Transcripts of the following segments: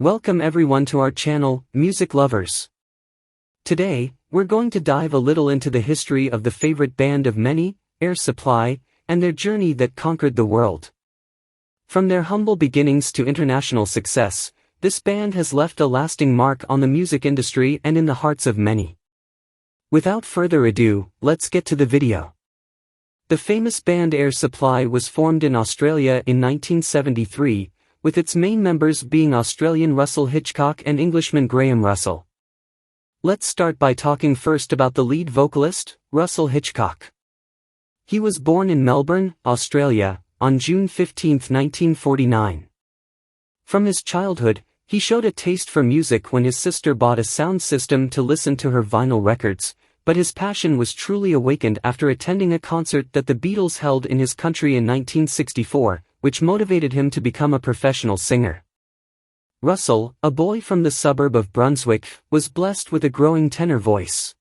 Welcome everyone to our channel, Music Lovers. Today, we're going to dive a little into the history of the favorite band of many, Air Supply, and their journey that conquered the world. From their humble beginnings to international success, this band has left a lasting mark on the music industry and in the hearts of many. Without further ado, let's get to the video. The famous band Air Supply was formed in Australia in 1973, with its main members being Australian Russell Hitchcock and Englishman Graham Russell. Let's start by talking first about the lead vocalist, Russell Hitchcock. He was born in Melbourne, Australia, on June 15, 1949. From his childhood, he showed a taste for music when his sister bought a sound system to listen to her vinyl records, but his passion was truly awakened after attending a concert that the Beatles held in his country in 1964, which motivated him to become a professional singer. Russell, a boy from the suburb of Brunswick, was blessed with a growing tenor voice.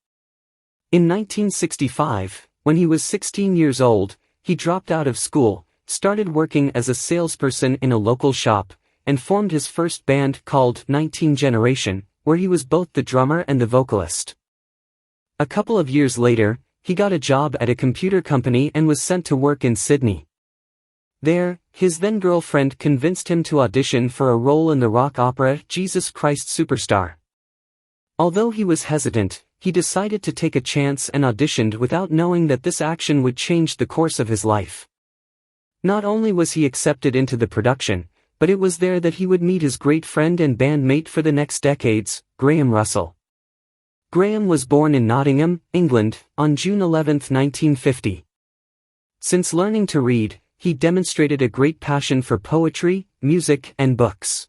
In 1965, when he was 16 years old, he dropped out of school, started working as a salesperson in a local shop, and formed his first band called 19 Generation, where he was both the drummer and the vocalist. A couple of years later, he got a job at a computer company and was sent to work in Sidney. There, his then-girlfriend convinced him to audition for a role in the rock opera Jesus Christ Superstar. Although he was hesitant, he decided to take a chance and auditioned without knowing that this action would change the course of his life. Not only was he accepted into the production, but it was there that he would meet his great friend and bandmate for the next decades, Graham Russell. Graham was born in Nottingham, England, on June 11, 1950. Since learning to read, he demonstrated a great passion for poetry, music, and books.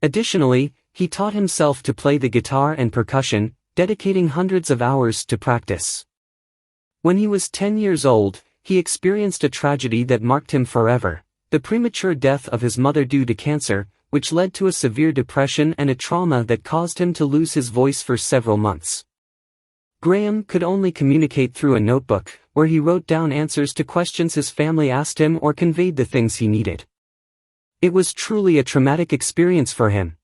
Additionally, he taught himself to play the guitar and percussion, dedicating hundreds of hours to practice. When he was 10 years old, he experienced a tragedy that marked him forever, the premature death of his mother due to cancer, which led to a severe depression and a trauma that caused him to lose his voice for several months. Graham could only communicate through a notebook, where he wrote down answers to questions his family asked him or conveyed the things he needed. It was truly a traumatic experience for him.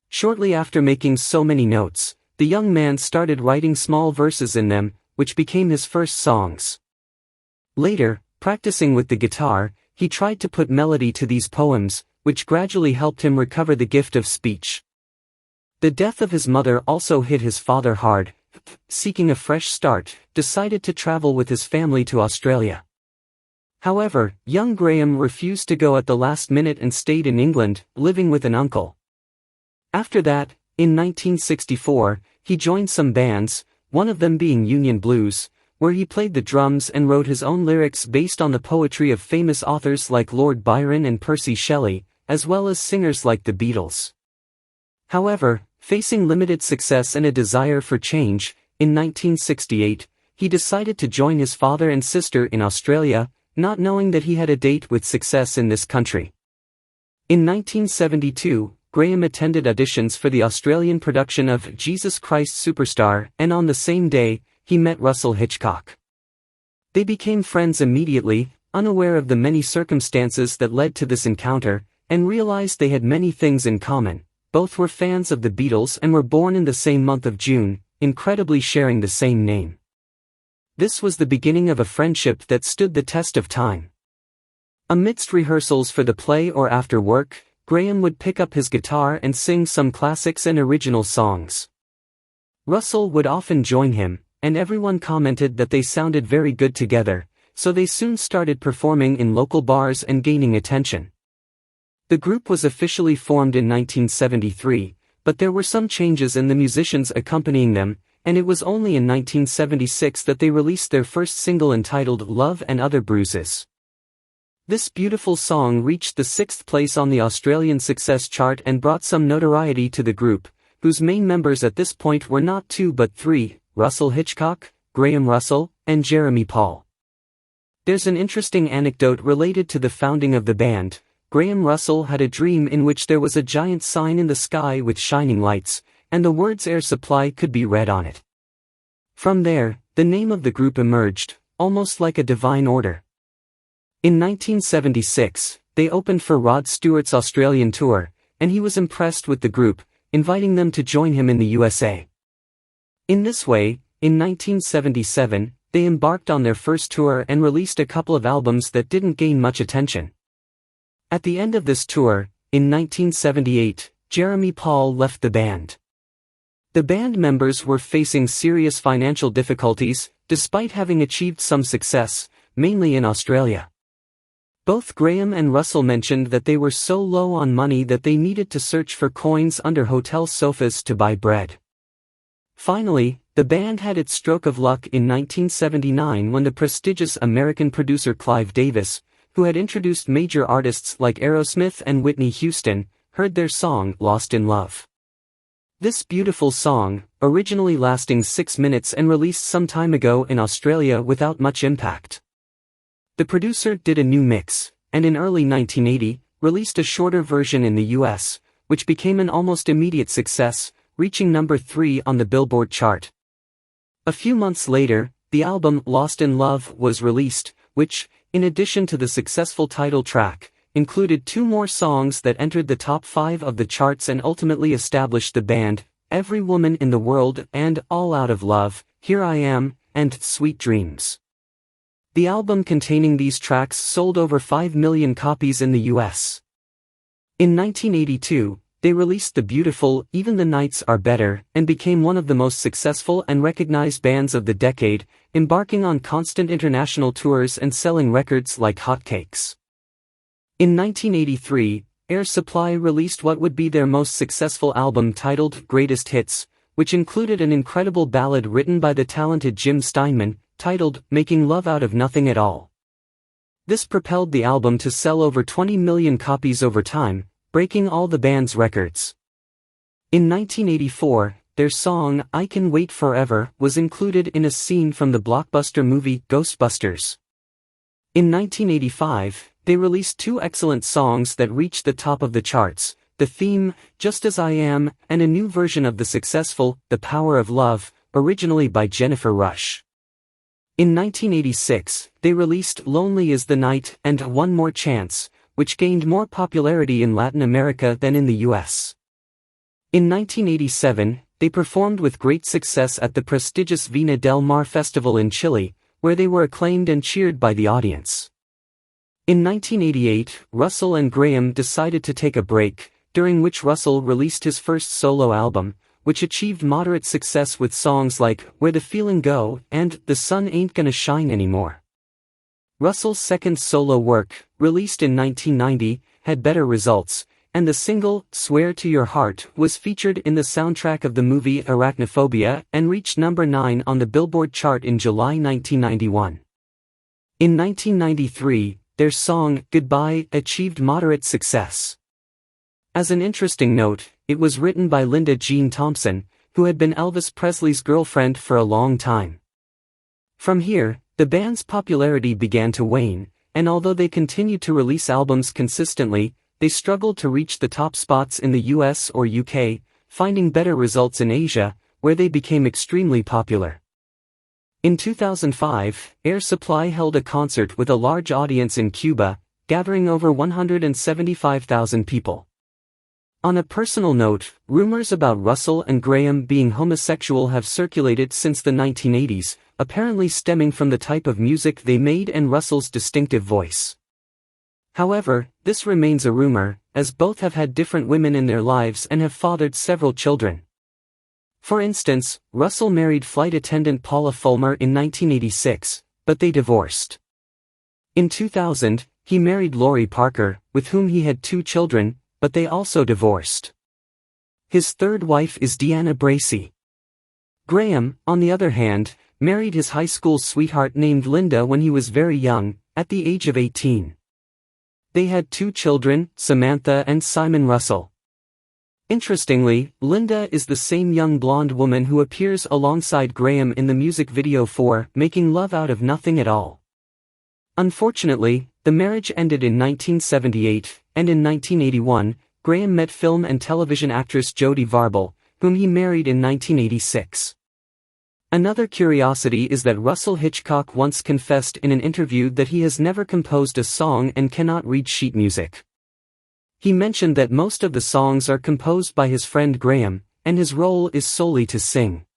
Shortly after making so many notes, the young man started writing small verses in them, which became his first songs. Later, practicing with the guitar, he tried to put melody to these poems, which gradually helped him recover the gift of speech. The death of his mother also hit his father hard. Seeking a fresh start, decided to travel with his family to Australia. However, young Graham refused to go at the last minute and stayed in England, living with an uncle. After that, in 1964, he joined some bands, one of them being Union Blues, where he played the drums and wrote his own lyrics based on the poetry of famous authors like Lord Byron and Percy Shelley, as well as singers like the Beatles. However, facing limited success and a desire for change, in 1968, he decided to join his father and sister in Australia, not knowing that he had a date with success in this country. In 1972, Graham attended auditions for the Australian production of Jesus Christ Superstar, and on the same day, he met Russell Hitchcock. They became friends immediately, unaware of the many circumstances that led to this encounter, and realized they had many things in common. Both were fans of the Beatles and were born in the same month of June, incredibly sharing the same name. This was the beginning of a friendship that stood the test of time. Amidst rehearsals for the play or after work, Graham would pick up his guitar and sing some classics and original songs. Russell would often join him, and everyone commented that they sounded very good together, so they soon started performing in local bars and gaining attention. The group was officially formed in 1973, but there were some changes in the musicians accompanying them, and it was only in 1976 that they released their first single entitled Love and Other Bruises. This beautiful song reached the 6th place on the Australian Success Chart and brought some notoriety to the group, whose main members at this point were not two but three, Russell Hitchcock, Graham Russell, and Jeremy Paul. There's an interesting anecdote related to the founding of the band. Graham Russell had a dream in which there was a giant sign in the sky with shining lights, and the words Air Supply could be read on it. From there, the name of the group emerged, almost like a divine order. In 1976, they opened for Rod Stewart's Australian tour, and he was impressed with the group, inviting them to join him in the USA. In this way, in 1977, they embarked on their first tour and released a couple of albums that didn't gain much attention. At the end of this tour, in 1978, Jeremy Paul left the band. The band members were facing serious financial difficulties, despite having achieved some success, mainly in Australia. Both Graham and Russell mentioned that they were so low on money that they needed to search for coins under hotel sofas to buy bread. Finally, the band had its stroke of luck in 1979 when the prestigious American producer Clive Davis, who had introduced major artists like Aerosmith and Whitney Houston, heard their song Lost in Love. This beautiful song, originally lasting 6 minutes and released some time ago in Australia without much impact. The producer did a new mix, and in early 1980, released a shorter version in the US, which became an almost immediate success, reaching number 3 on the Billboard chart. A few months later, the album Lost in Love was released, which, in addition to the successful title track, included 2 more songs that entered the top 5 of the charts and ultimately established the band, Every Woman in the World and All Out of Love, Here I Am, and Sweet Dreams. The album containing these tracks sold over 5 million copies in the US. In 1982, they released the beautiful Even the Nights Are Better and became one of the most successful and recognized bands of the decade, embarking on constant international tours and selling records like hotcakes. In 1983, Air Supply released what would be their most successful album titled Greatest Hits, which included an incredible ballad written by the talented Jim Steinman, titled Making Love Out of Nothing at All. This propelled the album to sell over 20 million copies over time, breaking all the band's records. In 1984, their song I Can Wait Forever was included in a scene from the blockbuster movie Ghostbusters. In 1985, they released 2 excellent songs that reached the top of the charts, the theme, Just As I Am, and a new version of the successful The Power of Love, originally by Jennifer Rush. In 1986, they released Lonely Is the Night and One More Chance, which gained more popularity in Latin America than in the US. In 1987, they performed with great success at the prestigious Vina del Mar Festival in Chile, where they were acclaimed and cheered by the audience. In 1988, Russell and Graham decided to take a break, during which Russell released his first solo album, which achieved moderate success with songs like Where the Feeling Go and The Sun Ain't Gonna Shine Anymore. Russell's second solo work, released in 1990, had better results, and the single, Swear to Your Heart, was featured in the soundtrack of the movie Arachnophobia and reached number 9 on the Billboard chart in July 1991. In 1993, their song, Goodbye, achieved moderate success. As an interesting note, it was written by Linda Jean Thompson, who had been Elvis Presley's girlfriend for a long time. From here, the band's popularity began to wane, and although they continued to release albums consistently, they struggled to reach the top spots in the US or UK, finding better results in Asia, where they became extremely popular. In 2005, Air Supply held a concert with a large audience in Cuba, gathering over 175,000 people. On a personal note, rumors about Russell and Graham being homosexual have circulated since the 1980s, apparently stemming from the type of music they made and Russell's distinctive voice. However, this remains a rumor, as both have had different women in their lives and have fathered several children. For instance, Russell married flight attendant Paula Fulmer in 1986, but they divorced. In 2000, he married Lori Parker, with whom he had 2 children, but they also divorced. His third wife is Deanna Bracey. Graham, on the other hand, married his high school sweetheart named Linda when he was very young, at the age of 18. They had 2 children, Samantha and Simon Russell. Interestingly, Linda is the same young blonde woman who appears alongside Graham in the music video for Making Love Out of Nothing at All. Unfortunately, the marriage ended in 1978, and in 1981, Graham met film and television actress Jodie Varble, whom he married in 1986. Another curiosity is that Russell Hitchcock once confessed in an interview that he has never composed a song and cannot read sheet music. He mentioned that most of the songs are composed by his friend Graham, and his role is solely to sing.